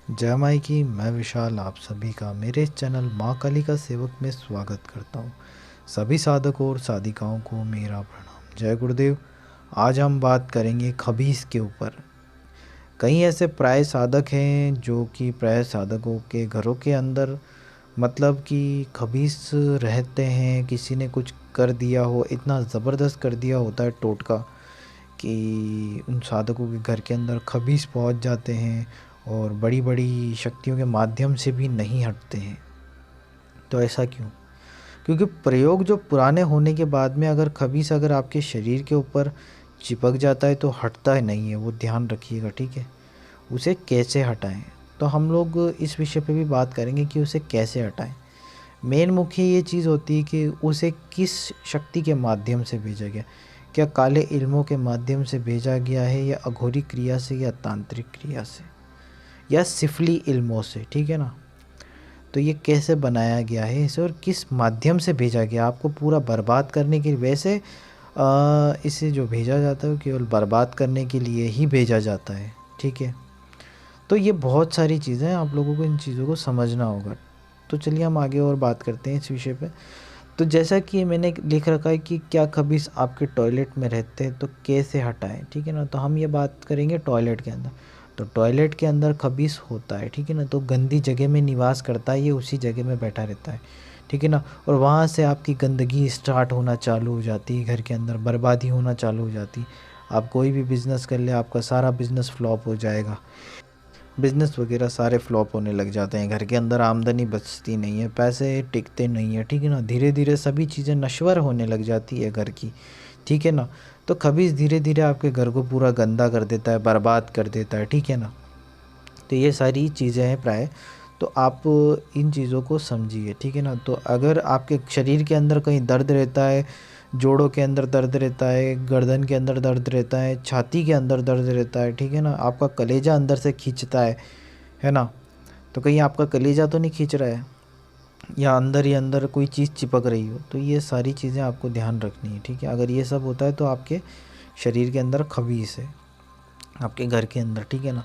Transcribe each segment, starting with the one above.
जय माई की। मैं विशाल आप सभी का मेरे इस चैनल माँ काली का सेवक में स्वागत करता हूँ। सभी साधकों और साधिकाओं को मेरा प्रणाम। जय गुरुदेव। आज हम बात करेंगे खबीस के ऊपर। कई ऐसे प्राय साधक हैं जो कि प्राय साधकों के घरों के अंदर मतलब कि खबीस रहते हैं। किसी ने कुछ कर दिया हो, इतना ज़बरदस्त कर दिया होता है टोटका कि उन साधकों के घर के अंदर खबीस पहुंच जाते हैं और बड़ी बड़ी शक्तियों के माध्यम से भी नहीं हटते हैं। तो ऐसा क्यों? क्योंकि प्रयोग जो पुराने होने के बाद में अगर खबीस अगर आपके शरीर के ऊपर चिपक जाता है तो हटता है नहीं है, वो ध्यान रखिएगा, ठीक है। उसे कैसे हटाएं, तो हम लोग इस विषय पे भी बात करेंगे कि उसे कैसे हटाएं। मेन मुख्य ये चीज़ होती है कि उसे किस शक्ति के माध्यम से भेजा गया। क्या काले इल्मों के माध्यम से भेजा गया है, या अघोरी क्रिया से, या तांत्रिक क्रिया से, या सिफली इल्मों से, ठीक है ना। तो ये कैसे बनाया गया है इसे और किस माध्यम से भेजा गया, आपको पूरा बर्बाद करने के लिए। वैसे इसे जो भेजा जाता है वो केवल बर्बाद करने के लिए ही भेजा जाता है, ठीक है। तो ये बहुत सारी चीज़ें हैं, आप लोगों को इन चीज़ों को समझना होगा। तो चलिए हम आगे और बात करते हैं इस विषय पे। तो जैसा कि मैंने लिख रखा है कि क्या खबीस आपके टॉयलेट में रहते हैं तो कैसे हटाएं, ठीक है ना। तो हम ये बात करेंगे टॉयलेट के अंदर। तो टॉयलेट के अंदर खबीस होता है, ठीक है ना। तो गंदी जगह में निवास करता है, ये उसी जगह में बैठा रहता है, ठीक है ना। और वहाँ से आपकी गंदगी स्टार्ट होना चालू हो जाती है, घर के अंदर बर्बादी होना चालू हो जाती है। आप कोई भी बिज़नेस कर ले, आपका सारा बिज़नेस फ्लॉप हो जाएगा। बिज़नेस वगैरह सारे फ्लॉप होने लग जाते हैं, घर के अंदर आमदनी बचती नहीं है, पैसे टिकते नहीं है, ठीक है ना। धीरे धीरे सभी चीज़ें नश्वर होने लग जाती है घर की, ठीक है ना। तो खबीस धीरे धीरे आपके घर को पूरा गंदा कर देता है, बर्बाद कर देता है, ठीक है ना। तो ये सारी चीज़ें हैं प्राय। तो आप इन चीज़ों को समझिए, ठीक है ना। तो अगर आपके शरीर के अंदर कहीं दर्द रहता है, जोड़ों के अंदर दर्द रहता है, गर्दन के अंदर दर्द रहता है, छाती के अंदर दर्द रहता है, ठीक है ना। आपका कलेजा अंदर से खींचता है ना। तो कहीं आपका कलेजा तो नहीं खींच रहा है, या अंदर ही अंदर कोई चीज़ चिपक रही हो, तो ये सारी चीज़ें आपको ध्यान रखनी है, ठीक है। अगर ये सब होता है तो आपके शरीर के अंदर खबीस है, आपके घर के अंदर, ठीक है ना।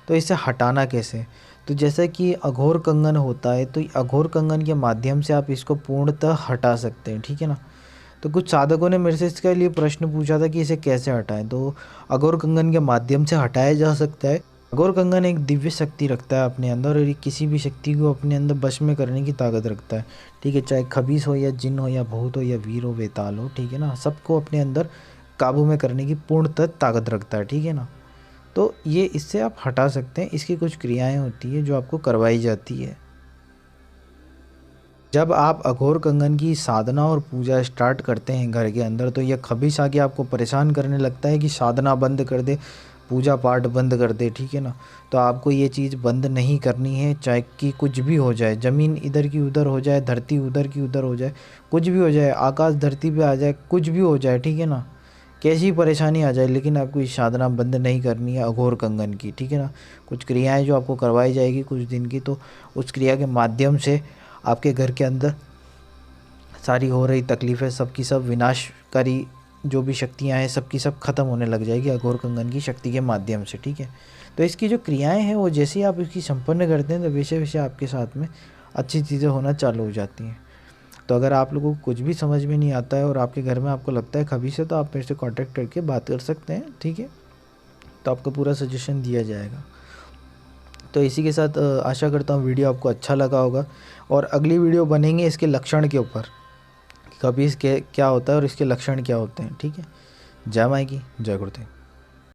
तो इसे हटाना कैसे? तो जैसे कि अघोर कंगन होता है, तो अघोर कंगन के माध्यम से आप इसको पूर्णतः हटा सकते हैं, ठीक है ना। तो कुछ साधकों ने मेरे से इसके लिए प्रश्न पूछा था कि इसे कैसे हटाएं। तो अघोर कंगन के माध्यम से हटाया जा सकता है। अघोर कंगन एक दिव्य शक्ति रखता है अपने अंदर, और ये किसी भी शक्ति को अपने अंदर वश में करने की ताकत रखता है, ठीक है। चाहे खबीस हो, या जिन हो, या भूत हो, या वीर हो, वेताल हो, ठीक है ना। सबको अपने अंदर काबू में करने की पूर्णतः ताकत रखता है, ठीक है ना। तो ये इससे आप हटा सकते हैं। इसकी कुछ क्रियाएं होती है जो आपको करवाई जाती है। जब आप अघोर कंगन की साधना और पूजा स्टार्ट करते हैं घर के अंदर, तो यह खबीस आके आपको परेशान करने लगता है कि साधना बंद कर दे, पूजा पाठ बंद कर दे, ठीक है ना। तो आपको ये चीज़ बंद नहीं करनी है, चाहे कि कुछ भी हो जाए, ज़मीन इधर की उधर हो जाए, धरती उधर की उधर हो जाए, कुछ भी हो जाए, आकाश धरती पे आ जाए, कुछ भी हो जाए, ठीक है ना। कैसी परेशानी आ जाए, लेकिन आपको ये साधना बंद नहीं करनी है अघोर कंगन की, ठीक है ना। कुछ क्रियाएं जो आपको करवाई जाएगी कुछ दिन की, तो उस क्रिया के माध्यम से आपके घर के अंदर सारी हो रही तकलीफ़ें सबकी सब विनाशकारी जो भी शक्तियां हैं सबकी सब खत्म होने लग जाएगी अघोर कंगन की शक्ति के माध्यम से, ठीक है। तो इसकी जो क्रियाएं हैं वो जैसे ही आप इसकी संपन्न करते हैं, तो वैसे वैसे आपके साथ में अच्छी चीज़ें होना चालू हो जाती हैं। तो अगर आप लोगों को कुछ भी समझ में नहीं आता है और आपके घर में आपको लगता है खबीस है, तो आप मेरे से कांटेक्ट करके बात कर सकते हैं, ठीक है। तो आपको पूरा सजेशन दिया जाएगा। तो इसी के साथ आशा करता हूँ वीडियो आपको अच्छा लगा होगा, और अगली वीडियो बनेंगे इसके लक्षण के ऊपर, खबीस के क्या होता है और इसके लक्षण क्या होते हैं, ठीक है। जय माई की, जय गुरुदेव।